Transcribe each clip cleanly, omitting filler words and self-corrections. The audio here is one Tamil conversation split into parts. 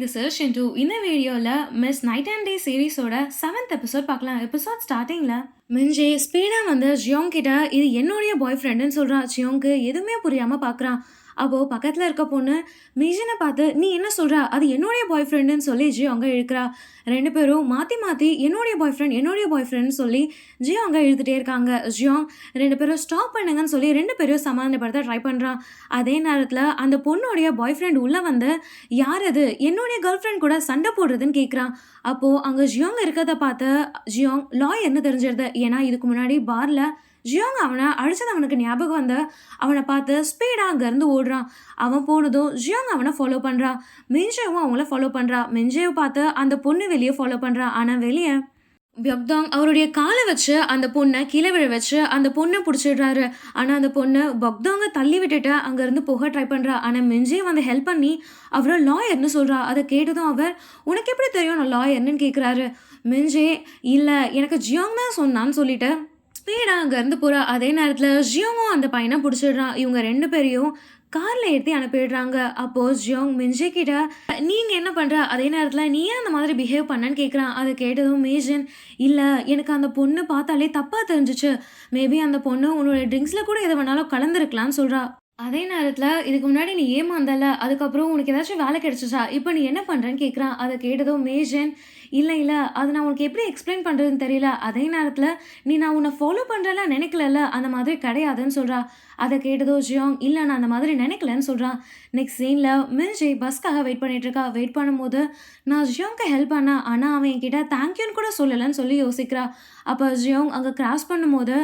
திஸ் இஸ் ஷின்டு. இந்த வீடியோல மிஸ் நைட் அண்ட் டே சீரிஸோட 7th எபிசோட் பார்க்கலாம். எபிசோட் ஸ்டார்டிங்ல மின்ஜே ஸ்பீடா வந்து ஜியோங் கிட்ட இது என்னுடைய பாய் ஃப்ரெண்டுன்னு சொல்றான். ஜியோங்க்கு எதுவுமே புரியாம பார்க்கறான். அப்போ பக்கத்துல இருக்க பொண்ணு மிஜினை பார்த்து நீ என்ன சொல்ற, அது என்னுடைய பாய் ஃப்ரெண்டுன்னு சொல்லி ஜியோங்க இழுக்கிறா. ரெண்டு பேரும் மாத்தி மாத்தி என்னுடைய பாய் ஃப்ரெண்ட் சொல்லி ஜியோங்க இழுத்துட்டே இருக்காங்க. ஜியோங் ரெண்டு பேரும் ஸ்டாப் பண்ணுங்கன்னு சொல்லி ரெண்டு பேரும் சமாதானப்படுத்த ட்ரை பண்றான். அதே நேரத்துல அந்த பொண்ணுடைய பாய் ஃப்ரெண்ட் உள்ள வந்து யார் அது என்னுடைய கேர்ள் ஃப்ரெண்ட் கூட சண்டை போடுறதுன்னு கேட்குறான். அப்போது அங்கே ஜியோங் இருக்கிறத பார்த்து ஜியோங் லாயர்னு தெரிஞ்சிருது. ஏன்னா இதுக்கு முன்னாடி பார்ல ஜியோங் அவனை அடிச்சது அவனுக்கு ஞாபகம் வந்து அவனை பார்த்து ஸ்பீடாக அங்கேருந்து ஓடுறான். அவன் போனதும் ஜியோங் அவனை ஃபாலோ பண்ணுறான். மின்ஜேவும் அவங்கள ஃபாலோ பண்ணுறான். மின்ஜேவை பார்த்து அந்த பொண்ணு வெளியே ஃபாலோ பண்ணுறான். ஆனால் வெளியே பியக்தாங் அவருடைய காலை வச்சு அந்த பொண்ணை கீழே விழ வச்சு அந்த பொண்ணை பிடிச்சிடுறாரு. ஆனால் அந்த பொண்ணு பக்தாங்க தள்ளி விட்டுட்டு அங்கேருந்து போக ட்ரை பண்ணுறா. ஆனால் மின்ஜே வந்து ஹெல்ப் பண்ணி அவரை லாயர்னு சொல்கிறா. அதை கேட்டதும் அவர் உனக்கு எப்படி தெரியும் நான் லாயர்னு கேட்குறாரு. மின்ஜே இல்லை எனக்கு ஜியோங் தான் சொன்னான்னு சொல்லிட்டு ஸ்பீடாக அங்கேருந்து போகிறா. அதே நேரத்தில் ஜியோங்கும் அந்த பையனை பிடிச்சிடுறான். இவங்க ரெண்டு பேரையும் காரில் ஏற்றி அனுப்பிடுறாங்க. அப்போது ஜியோங் மின்ஜே கிட்ட நீங்கள் என்ன பண்ணுற, அதே நேரத்தில் நீ ஏன் அந்த மாதிரி பிஹேவ் பண்ணன்னு கேட்குறான். அதை கேட்டதும் மேஜன் இல்லை எனக்கு அந்த பொண்ணு பார்த்தாலே தப்பாக தெரிஞ்சிச்சு, மேபி அந்த பொண்ணு உன்னோட ட்ரிங்க்ஸில் கூட எதை வேணாலும் கலந்துருக்கலான்னு சொல்கிறா. அதே நேரத்தில் இதுக்கு முன்னாடி நீ ஏமாந்தல, அதுக்கப்புறம் உனக்கு ஏதாச்சும் வேலை கிடைச்சிச்சா, இப்போ நீ என்ன பண்ணுறேன்னு கேட்குறான். அதை கேட்டதும் மேஜன் இல்லை அது நான் உனக்கு எப்படி எக்ஸ்பிளைன் பண்ணுறதுன்னு தெரியல, அதே நேரத்தில் நீ நான் உன்னை ஃபாலோ பண்ணுறல நினைக்கல, அந்த மாதிரி கிடையாதுன்னு சொல்கிறா. அதை கேட்டதோ ஜியோங் இல்லை நான் அந்த மாதிரி நினைக்கலன்னு சொல்கிறான். நெக்ஸ்ட் சீனில் மின்ஜே பஸ்க்காக வெயிட் பண்ணிகிட்ருக்கா. வெயிட் பண்ணும்போது நான் ஜியோங்க்கு ஹெல்ப் பண்ணேன், ஆனால் அவன் என்கிட்ட தேங்க்யூன்னு கூட சொல்லலைன்னு சொல்லி யோசிக்கிறா. அப்போ ஜியோங் அங்கே கிராஸ் பண்ணும்போது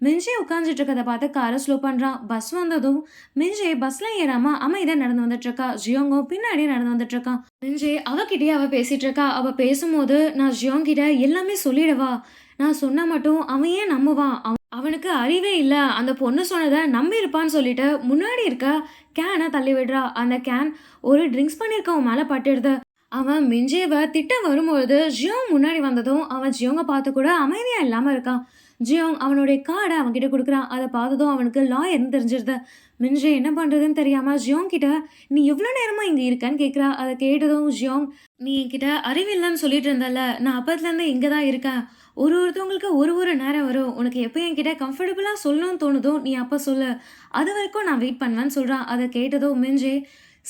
மின்ஜே உட்காந்துட்டு இருக்கதை பார்த்து காரை ஸ்லோ பண்ணுறான். பஸ் வந்ததும் மின்ஜே பஸ்ஸில் ஏறாமல் அமைதியாக நடந்து வந்துட்டுருக்கா. ஜியோங்கும் பின்னாடியே நடந்து வந்துட்டுருக்கான். மின்ஜே அவகிட்டயே அவள் பேசிகிட்டு இருக்கா. அவள் பேசும்போது நான் ஜியோங் கிட்ட எல்லாமே சொல்லிடவா, நான் சொன்னால் மட்டும் அவன் ஏன் நம்புவான், அவனுக்கு அறிவே இல்லை, அந்த பொண்ணு சொன்னதை நம்பி இருப்பான்னு சொல்லிட்டு முன்னாடி இருக்க கேனை தள்ளி விடுறா. அந்த கேன் ஒரு ட்ரிங்க்ஸ் பண்ணியிருக்கவன் மேலே பட்டுடுது. அவன் மின்ஜேவை திட்ட வரும்பொழுது ஜியோங் முன்னாடி வந்ததும் அவன் ஜியோங்கை பார்த்து கூட அமைதியாக இல்லாமல் இருக்கான். ஜியோங் அவனுடைய கார்டை அவன்கிட்ட கொடுக்குறான். அதை பார்த்ததும் அவனுக்கு லாயர்னு தெரிஞ்சிருது. மின்ஜே என்ன பண்ணுறதுன்னு தெரியாமல் ஜியோங் கிட்ட நீ எவ்வளோ நேரமாக இங்கே இருக்கன்னு கேட்குறா. அதை கேட்டதும் ஜியோங் நீ என்கிட்ட அறிவில்லைன்னு சொல்லிட்டு இருந்தல, நான் அப்பத்துலேருந்து இங்கே தான் இருக்கேன், ஒருத்தவங்களுக்கு ஒரு நேரம் வரும், உனக்கு எப்போ என்கிட்ட கம்ஃபர்டபுளாக சொல்லணும்னு தோணுதோ நீ அப்போ சொல்லு, அது வரைக்கும் நான் வெயிட் பண்ணுவேன்னு சொல்கிறான். அதை கேட்டதும் மின்ஜே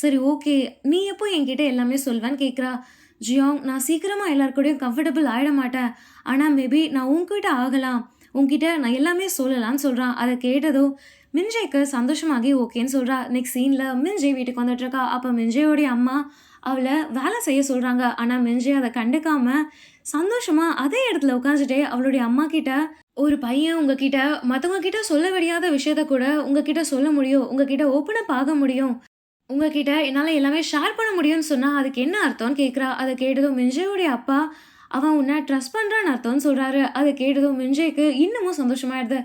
சரி ஓகே நீ எப்போ என்கிட்ட எல்லாமே சொல்வேன்னு கேட்குறா. ஜியோங் நான் சீக்கிரமாக எல்லாருக்கூடையும் கம்ஃபர்டபுள் ஆகிட மாட்டேன், ஆனால் மேபி நான் உன்கிட்ட ஆகலாம், உன்கிட்ட நான் எல்லாமே சொல்லலான்னு சொல்கிறான். அதை கேட்டதும் மின்ஜேக்கு சந்தோஷமாகி ஓகேன்னு சொல்கிறா. நெக்ஸ்ட் சீனில் மின்ஜே வீட்டுக்கு வந்துட்டுருக்கா. அப்போ மின்ஜேயோடைய அம்மா அவளை வேலை செய்ய சொல்கிறாங்க. ஆனால் மின்ஜே அதை கண்டுக்காமல் சந்தோஷமாக அதே இடத்துல உட்காந்துட்டே அவளுடைய அம்மா கிட்ட ஒரு பையன் உங்ககிட்ட மற்றவங்க கிட்ட சொல்ல முடியாத விஷயத்த கூட உங்ககிட்ட சொல்ல முடியும், உங்ககிட்ட ஓப்பனப் ஆக முடியும், உங்ககிட்ட என்னால் எல்லாமே ஷேர் பண்ண முடியும்னு சொன்னால் அதுக்கு என்ன அர்த்தம்னு கேட்குறா. அதை கேட்டதும் மின்ஜேயோடைய அப்பா அவன் உன்னை ட்ரஸ்ட் பண்ணுறான்னு அர்த்தம்னு சொல்கிறாரு. அதை கேட்டதும் மின்ஜேக்கு இன்னமும் சந்தோஷமாயிடுது.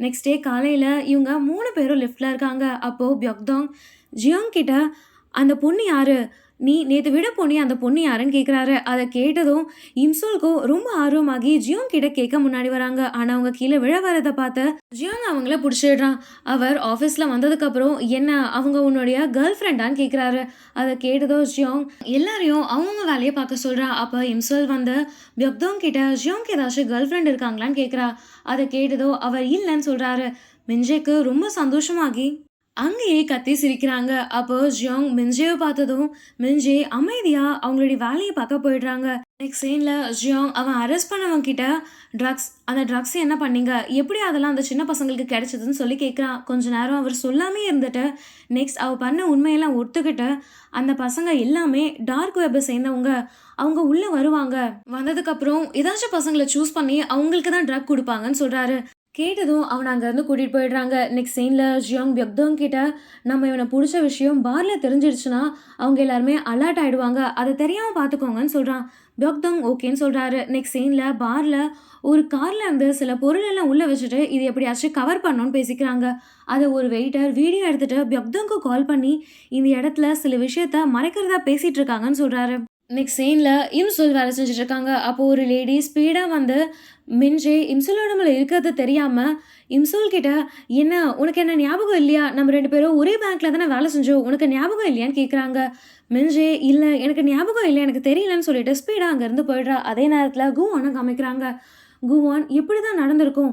நெக்ஸ்ட் டே காலையில் இவங்க 3 பேரும் லிஃப்டில் இருக்காங்க. அப்போது பியக்தாங் ஜியோங் கிட்ட அந்த பொண்ணு யாரு, நீ நேற்று விட போனி அந்த பொண்ணு யாருன்னு கேட்குறாரு. அதை கேட்டதும் இம்சோல்க்கும் ரொம்ப ஆர்வமாகி ஜியோங் கிட்ட கேட்க முன்னாடி வராங்க. ஆனால் அவங்க கீழே விழ வரதை பார்த்து ஜியோங் அவங்கள பிடிச்சிடுறான். அவர் ஆஃபீஸில் வந்ததுக்கப்புறம் என்ன அவங்க உன்னுடைய கேர்ள் ஃப்ரெண்டான்னு கேட்குறாரு. அதை கேட்டதும் ஜியோங் எல்லாரையும் அவங்கவுங்க வேலையை பார்க்க சொல்கிறான். அப்போ இம்சோல் வந்து பியக்தாங் கிட்ட ஜியோங்க்கு ஏதாச்சும் கேர்ள் ஃப்ரெண்ட் இருக்காங்களான்னு கேட்குறா. அதை கேட்டதோ அவர் இல்லைன்னு சொல்கிறாரு. மின்ஜேக்கு ரொம்ப சந்தோஷமாகி அங்கேயே கத்தி சிரிக்கிறாங்க. அப்போ ஜியோங் மின்ஜேவை பார்த்ததும் மின்ஜே அமைதியாக அவங்களுடைய வேலையை பார்க்க போயிடுறாங்க. நெக்ஸ்ட் சீனில் ஜியோங் அவன் அரெஸ்ட் பண்ணவங்க கிட்ட அந்த ட்ரக்ஸ் என்ன பண்ணீங்க, எப்படி அதெல்லாம் அந்த சின்ன பசங்களுக்கு கிடைச்சதுன்னு சொல்லி கேட்குறான். கொஞ்ச நேரம் அவர் சொல்லாமே இருந்துட்டு நெக்ஸ்ட் அவள் பண்ண உண்மையெல்லாம் ஒத்துக்கிட்டு அந்த பசங்க எல்லாமே டார்க் வெப்பை சேர்ந்தவங்க, அவங்க உள்ளே வருவாங்க, வந்ததுக்கப்புறம் ஏதாச்சும் பசங்களை சூஸ் பண்ணி அவங்களுக்கு தான் ட்ரக் கொடுப்பாங்கன்னு சொல்கிறாரு. கேட்டதும் அவனை அங்கேருந்து கூட்டிகிட்டு போயிடுறாங்க. நெக்ஸ்ட் சீனில் ஜியோங் பியக்தாங் கிட்ட நம்ம இவனை பிடிச்ச விஷயம் பார்ல தெரிஞ்சிருச்சுன்னா அவங்க எல்லாருமே அலர்ட் ஆகிடுவாங்க, அதை தெரியாமல் பார்த்துக்கோங்கன்னு சொல்கிறான். பியக்தாங் ஓகேன்னு சொல்கிறாரு. நெக்ஸ்ட் சீனில் பார்ல ஒரு காரில் இருந்து சில பொருள் எல்லாம் உள்ளே வச்சுட்டு இது எப்படியாச்சும் கவர் பண்ணணும்னு பேசிக்கிறாங்க. அதை ஒரு வெயிட்டர் வீடியோ எடுத்துகிட்டு பியக்தாங்க்கு கால் பண்ணி இந்த இடத்துல சில விஷயத்த மறைக்கிறதா பேசிகிட்டு இருக்காங்கன்னு சொல்கிறாரு. நெக்ஸ்ட் சீன்ல இம்சுல் வேலை செஞ்சுட்டு இருக்காங்க. அப்போ ஒரு லேடி ஸ்பீடா வந்து மின்ஜே இம்சுல் உடம்புல இருக்கிறது தெரியாம, இம்சுல் கிட்ட, "என்ன உனக்கு என்ன ஞாபகம் இல்லையா? நம்ம 2 பேரும் ஒரே பேங்க்ல தானே வேலை செஞ்சோம். உனக்கு ஞாபகம் இல்லையான்னு?" கேட்குறாங்க. மின்ஜே, "இல்ல எனக்கு ஞாபகம் இல்ல. எனக்கு தெரியலன்னு" சொல்லிட்டு ஸ்பீடா அங்கருந்து போயிடுறா. அதே நேரத்துல குவான காமிக்கிறாங்க. குவான் எப்படி தான் நடந்திருக்கும்?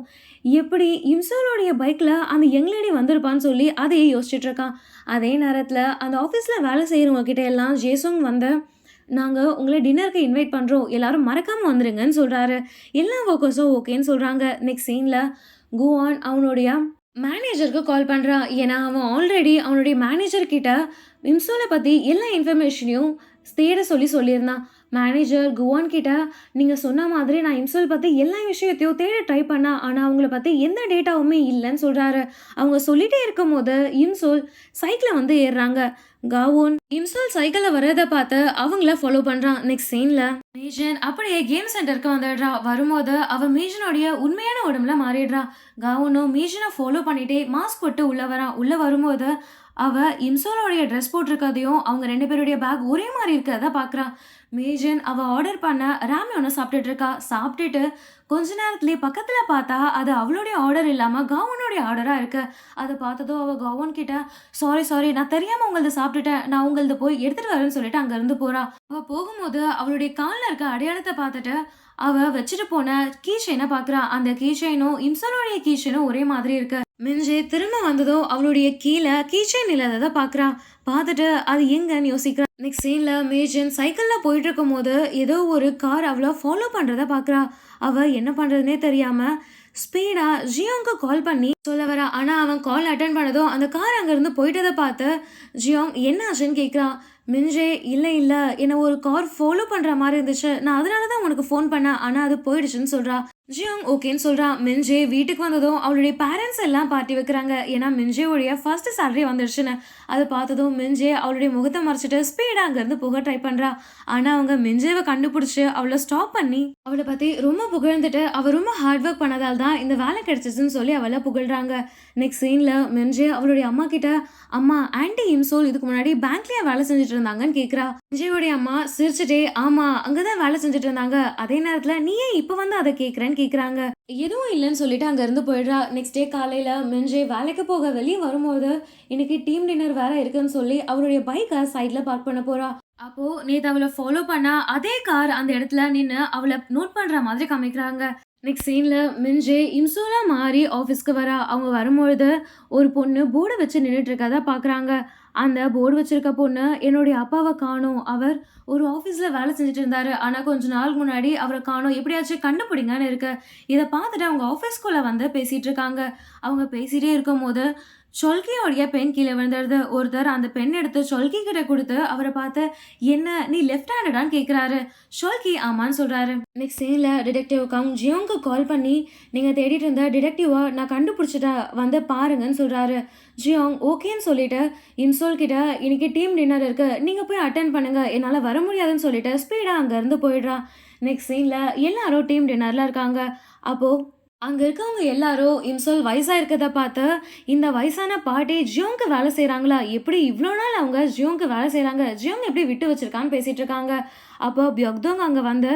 எப்படி இம்சோலுடைய பைக்ல அந்த யங் லேடி வந்திருப்பான்னு சொல்லி அதையே யோசிச்சுட்டு இருக்கான். அதே நேரத்துல அந்த ஆஃபீஸ்ல வேலை செய்றவங்க கிட்ட எல்லாம் ஜேசுங் வந்து, "நாங்க உங்கள டின்னருக்கு இன்வைட் பண்றோம். எல்லாரும் மறக்காம வந்துருங்கன்னு" சொல்றாரு. எல்லா வொர்க்கர்ஸும் ஓகேன்னு சொல்றாங்க. நெக்ஸ்ட் சீன்ல குவான் அவனுடைய மேனேஜருக்கு கால் பண்றான். ஏன்னா, அவன் ஆல்ரெடி அவனுடைய மேனேஜர் கிட்ட இம்சோல பத்தி எல்லா இன்ஃபர்மேஷனையும் தேட சொல்லி சொல்லியிருந்தான். மேனேஜர் குவான் கிட்ட, "நீங்க சொன்ன மாதிரி நான் இம்சோல் பத்தி எல்லா விஷயத்தையும் தேட ட்ரை பண்ணேன். ஆனா, அவங்கள பத்தி எந்த டேட்டாவுமே இல்லன்னு" சொல்றாரு. அவங்க சொல்லிட்டே இருக்கும்போது இம்சோல் சைக்கிள்ல வந்து ஏறுறாங்க. காவோன் இம்சோல் சைக்கிள்ல வர்றத பார்த்து அவங்கள ஃபாலோ பண்றான். நெக்ஸ்ட் சீன்ல மீஜன் அப்படியே கேம் சென்டருக்கு வந்துடுறா. வரும்போது அவ மீஜனுடைய உண்மையான உடம்புல மாறிடுறா. காவோனும் மீஜனை ஃபாலோ பண்ணிட்டே மாஸ்க் போட்டு உள்ள வரான். உள்ள வரும்போது அவ இம்சோலோடைய ட்ரெஸ் போட்டிருக்கதையும் அவங்க 2 பேருடைய பேக் ஒரே மாரி இருக்கிறத பார்க்குறா. மேஜன் அவ ஆர்டர் பண்ண ராமியோன சாப்பிட்டுட்டு இருக்கா. சாப்பிட்டுட்டு கொஞ்ச நேரத்திலேயே பக்கத்துல பார்த்தா அது அவளுடைய ஆர்டர் இல்லாம காவோனுடைய ஆர்டரா இருக்கு. அத பார்த்ததும் அவ காவோன் கிட்ட, "சாரி, சாரி, நான் தெரியாம உங்களது சாப்பிட்டுட்டேன். நான் உங்களது போய் எடுத்துட்டு வரேன்னு" சொல்லிட்டு அங்கருந்து போறா. அவ போகும்போது அவளுடைய கால்ல இருக்க அடையாளத்த பார்த்துட்டு அவ வச்சுட்டு போன கீ செயின பார்க்குறா. அந்த கீ செயினும் இம்சனுடைய கீ செயினும் ஒரே மாதிரி இருக்கு. மிஞ்சி திரும்ப வந்ததும் அவளுடைய கீ செயின் இல்லாதத பார்க்குறா. பார்த்துட்டு அது எங்கன்னு யோசிக்கிறா. நெக்ஸ்ட் சீன்ல மேஜன் சைக்கிள்ல போயிட்டு இருக்கும்போது ஏதோ ஒரு கார் அவள ஃபாலோ பண்றத பார்க்குறா. அவ என்ன பண்றதுன்னே தெரியாம ஸ்பீடா ஜியோங்க்கு கால் பண்ணி சொல்ல வரா. ஆனா அவன் கால் அட்டெண்ட் பண்ணதும் அந்த கார் அங்கிருந்து போயிட்டத பார்த்து ஜியோங் என்ன ஆச்சுன்னு கேட்குறா. மின்ஜே, "இல்ல, இல்ல. என்ன ஒரு கார் ஃபாலோ பண்ற மாரி இருந்துச்சு. நான் அதனால தான் உனக்கு ஃபோன் பண்ணேன். ஆனா அது போயிடுச்சுன்னு" சொல்றா. ஜியோங் ஓகேன்னு சொல்றான். மின்ஜே வீட்டுக்கு வந்ததும் அவளுடைய பேரண்ட்ஸ் எல்லாம் பார்ட்டி வைக்கிறாங்க. ஏன்னா மின்ஜேவுடைய ஃபர்ஸ்ட் சேலரி வந்துருச்சுன்னு. அத பார்த்ததும் மின்ஜே அவளுடைய முகத்த மறைச்சிட்டு ஸ்பீடா அங்கருந்து போக ட்ரை பண்றா. ஆனா அவங்க மின்ஜேவ கண்டுபிடிச்சு அவள ஸ்டாப் பண்ணி அவள பத்தி ரொம்ப புகழ்ந்துட்டு, அவ ரொம்ப ஹார்ட் ஒர்க் பண்ணதால தான் இந்த வேலை கிடைச்சிச்சுன்னு சொல்லி அவள புகழ்றாங்க. நெக்ஸ்ட் சீன்ல மின்ஜே அவளுடைய அம்மா கிட்ட, "அம்மா, ஆன்டி இம்சோல் இதுக்கு முன்னாடி பேங்க்லயே வேலை செஞ்சுட்டு இருந்தாங்கன்னு" கேட்குறா. விஜயோடைய அம்மா சிரிச்சுட்டே, "ஆமா, அங்கதான் வேலை செஞ்சுட்டு இருந்தாங்க. அதே நேரத்துல நீ ஏன் இப்ப வந்து அதை கேட்குறேன்னு" கேட்குறாங்க. எதுவும் இல்லைன்னு சொல்லிட்டு அங்கேருந்து போயிடுறா. நெக்ஸ்ட் டே காலையில மின்ஜே வேலைக்கு போக வெளியே வரும்போது இன்னைக்கு டீம் டின்னர் வேற இருக்குன்னு சொல்லி அவருடைய பைக்கை சைட்ல பார்க் பண்ண போறா. அப்போ நேத்து அவளை ஃபாலோ பண்ண அதே கார் அந்த இடத்துல நின்று அவளை நோட் பண்ற மாதிரி காமிக்கிறாங்க. நெக்ஸ்ட் சீன்ல மின்ஜே இம்சோலா மாறி ஆஃபீஸ்க்கு வரா. அவங்க வரும்பொழுது ஒரு பொண்ணு போர்டை வச்சு நின்றுட்டு இருக்கறத பார்க்குறாங்க. அந்த போர்டு வச்சிருக்க பொண்ணு, "என்னுடைய அப்பாவை காணோம். அவர் ஒரு ஆஃபீஸ்ல வேலை செஞ்சுட்டு இருந்தாரு. ஆனா கொஞ்ச நாள் முன்னாடி அவரை காணோம். எப்படியாச்சும் கண்டுபிடிங்கன்னு" இருக்கு. இத பார்த்துட்டு அவங்க ஆஃபீஸ்க்குள்ள வந்து பேசிட்டு இருக்காங்க. அவங்க பேசிட்டே இருக்கும்போது சொல்கியோடைய பென் கீழே விழுந்துடுது. ஒருத்தர் அந்த பென் எடுத்து சொல்கி கிட்ட குடுத்து அவர பார்த்து, "என்ன நீ லெஃப்ட் ஹேண்டடான்னு?" கேட்குறாரு. ஷோல்கி ஆமான்னு சொல்றாரு. நெக்ஸ்ட் சீன்ல டிடெக்டிவ் கங் ஜியோங்க்கு கால் பண்ணி, "நீங்க தேடிட்டு இருந்த டிடெக்டிவ நான் கண்டுபிடிச்சுட்டேன். வந்து பாருங்கன்னு" சொல்றாரு. ஜியோங் ஓகேன்னு சொல்லிட்டு இம்சோல் கிட்ட, "இன்னைக்கு டீம் டின்னர் இருக்கு. நீங்க போய் அட்டெண்ட் பண்ணுங்க. என்னால வர முடியாதுன்னு" சொல்லிட்டு ஸ்பீடா அங்கருந்து போயிடுறா. நெக்ஸ்ட் சீன்ல எல்லாரும் டீம் டின்னர்ல இருக்காங்க. அப்போ அங்க இருக்கவங்க எல்லாரும் இம்சோல் வயசா இருக்கத பார்த்து, இந்த வயசான பாட்டி ஜியோங்க்கு வேலை செய்றாங்களா? எப்படி இவ்ளோ நாள் அவங்க ஜியோங்க்கு வேலை செய்றாங்க? ஜியோங் எப்படி விட்டு வச்சிருக்கான்னு பேசிட்டு இருக்காங்க. அப்போ பியோக்தோங் அங்க வந்து,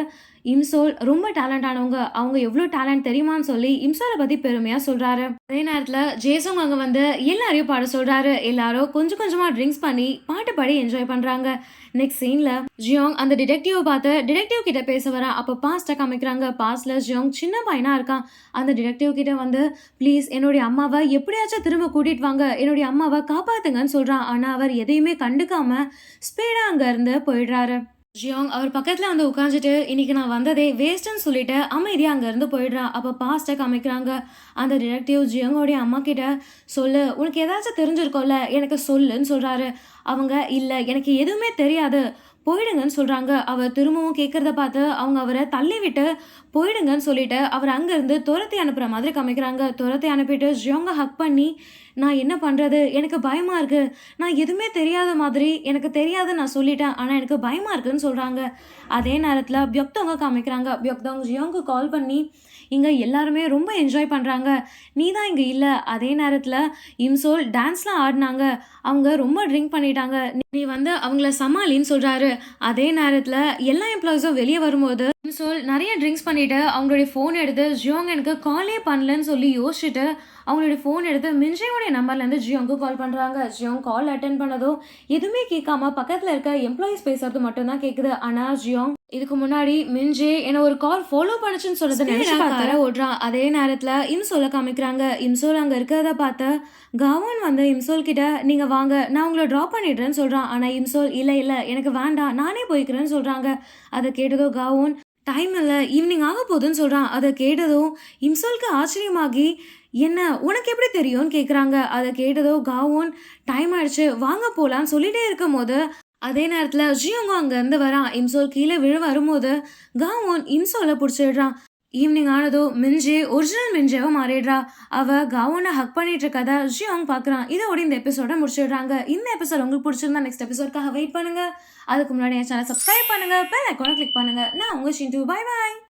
இம்சோல் ரொம்ப டேலண்ட் ஆனவங்க. அவங்க எவ்ளோ டேலண்ட் தெரியுமான்னு சொல்லி இம்சோல பத்தி பெருமையா சொல்றாரு. அதே நேரத்துல ஜேசோங் அங்க வந்து எல்லாரையும் பாட சொல்றாரு. எல்லாரும் கொஞ்சம் கொஞ்சமா ட்ரிங்க்ஸ் பண்ணி பாட்டு பாடி என்ஜாய் பண்றாங்க. நெக்ஸ்ட் சீன்ல ஜியோங் அந்த டிடெக்டிவ பார்த்து டிடெக்டிவ் கிட்ட பேச வரான். அப்போ பாஸ்ட்ட காமிக்கிறாங்க. பாஸ்ட்ல ஜியோங் சின்ன பையனா இருக்கான். அந்த டிடெக்டிவ் கிட்ட வந்து, "ப்ளீஸ் என்னுடைய அம்மாவ எப்படியாச்சும் திரும்ப கூட்டிட்டு வாங்க. என்னுடைய அம்மாவ காப்பாத்துங்கன்னு" சொல்றான். ஆனா அவர் எதையுமே கண்டுக்காம ஸ்பீடா அங்க இருந்து போயிடுறாரு. ஜியோங் அவர் பக்கத்துல வந்து உட்காந்துட்டு, "இன்னைக்கு நான் வந்ததே வேஸ்ட்ன்னு" சொல்லிட்டு அமைதியா அங்க இருந்து போயிடுறான். அப்ப பாஸ்ட்ட காமிக்கிறாங்க. அந்த டிடெக்டிவ் ஜியோங்கோடைய அம்மா கிட்ட, "சொல்லு, உனக்கு ஏதாச்சும் தெரிஞ்சிருக்கும்ல, எனக்கு சொல்லுன்னு" சொல்றாரு. அவங்க, "இல்ல, எனக்கு எதுவுமே தெரியாது. போயிடுங்கன்னு" சொல்றாங்க. அவர் திரும்பவும் கேட்கறத பார்த்து அவங்க அவர தள்ளி விட்டு போயிடுங்கன்னு சொல்லிட்டு அவர அங்கருந்து தொரத்தி அனுப்புற மாதிரி காமிக்கிறாங்க. தொரத்தி அனுப்பிட்டு ஜியோங்க ஹக் பண்ணி, "நான் என்ன பண்றது? எனக்கு பயமா இருக்கு. நான் எதுவுமே தெரியாத மாதிரி எனக்கு தெரியாதுன்னு நான் சொல்லிட்டேன். ஆனா எனக்கு பயமா இருக்குன்னு" சொல்றாங்க. அதே நேரத்துல பியோக்தோங்க காமிக்கிறாங்க. பியோக்தோங் ஜியோங்க்கு கால் பண்ணி, இங்க எல்லாருமே ரொம்ப என்ஜாய் பண்றாங்க. நீ தான் இங்க இல்ல. அதே நேரத்துல இம்சோல் டான்ஸ்லாம் ஆடுனாங்க. அவங்க ரொம்ப ட்ரிங்க் பண்ணிட்டாங்க. நீ வந்து அவங்கள சமாளின்னு சொல்றாரு. அதே நேரத்துல எல்லா எம்ப்ளாயீஸும் வெளிய வரும்போது இம்சோல் நெறைய ட்ரிங்க்ஸ் பண்ணிட்டு அவங்களுடைய ஃபோன் எடுத்து ஜியோங் எனக்கு காலே பண்ணலன்னு சொல்லி யோசிச்சுட்டு அவங்களுடைய ஃபோன் எடுத்து மின்ஜேயோடைய நம்பர்லேருந்து ஜியோங்க்கு கால் பண்றாங்க. ஜியோங் கால் அட்டெண்ட் பண்ணதும் எதுவுமே கேட்காம பக்கத்துல இருக்க எம்ப்ளாயீஸ் பேசுறது மட்டும் தான் கேக்குது. ஆனா ஜியோங் இதுக்கு முன்னாடி மின்ஜே என்ன ஒரு கார் ஃபாலோ பண்ணுச்சுன்னு சொல்றத நினைச்சு பார்த்தார ஓடுறான். அதே நேரத்துல இம்சோல காமிக்கிறாங்க. இம்சோல் அங்க இருக்கிறத பார்த்த கவான் வந்து இம்சோல் கிட்ட நீங்க வாங்க நான் உங்களை ட்ராப் பண்ணிடுறேன்னு சொல்றான். ஆனா இம்சோல் இல்ல இல்ல எனக்கு வேண்டாம் நானே போய்க்கிறேன்னு சொல்றாங்க. அதை கேட்டதோ காவோன் டைம் இல்ல ஈவினிங் ஆக போகுதுன்னு சொல்றான். அதை கேட்டதும் இம்சோலுக்கு ஆச்சரியமாகி என்ன உனக்கு எப்படி தெரியும்னு கேட்குறாங்க. அதை கேட்டதோ காவோன் டைம் ஆயிடுச்சு வாங்க போலான்னு சொல்லிட்டே இருக்கும் போது அதே நேரத்துல ஜியோங்கும் அங்கேருந்து வரான். இம்சோல் கீழே விழ வரும்போது காவோன் இம்சோலை பிடிச்சிடுறான். ஈவினிங் ஆனதோ மின்ஜே ஒரிஜினல் மின்ஜேவா மாறிடுறா. அவ காவோனை ஹக் பண்ணிட்டு இருக்கதா ஜியோங் பார்க்குறான். இதோட இந்த எபிசோட முடிச்சிடுறாங்க. இந்த எபிசோட் உங்களுக்கு பிடிச்சிருந்தா நெக்ஸ்ட் எபிசோட்காக வெயிட் பண்ணுங்க. அதுக்கு முன்னாடி என் சேனல் சப்ஸ்கிரைப் பண்ணுங்க, பெல் ஐகானை கிளிக் பண்ணுங்க. நான் உங்க ஷிண்டு. Bye bye.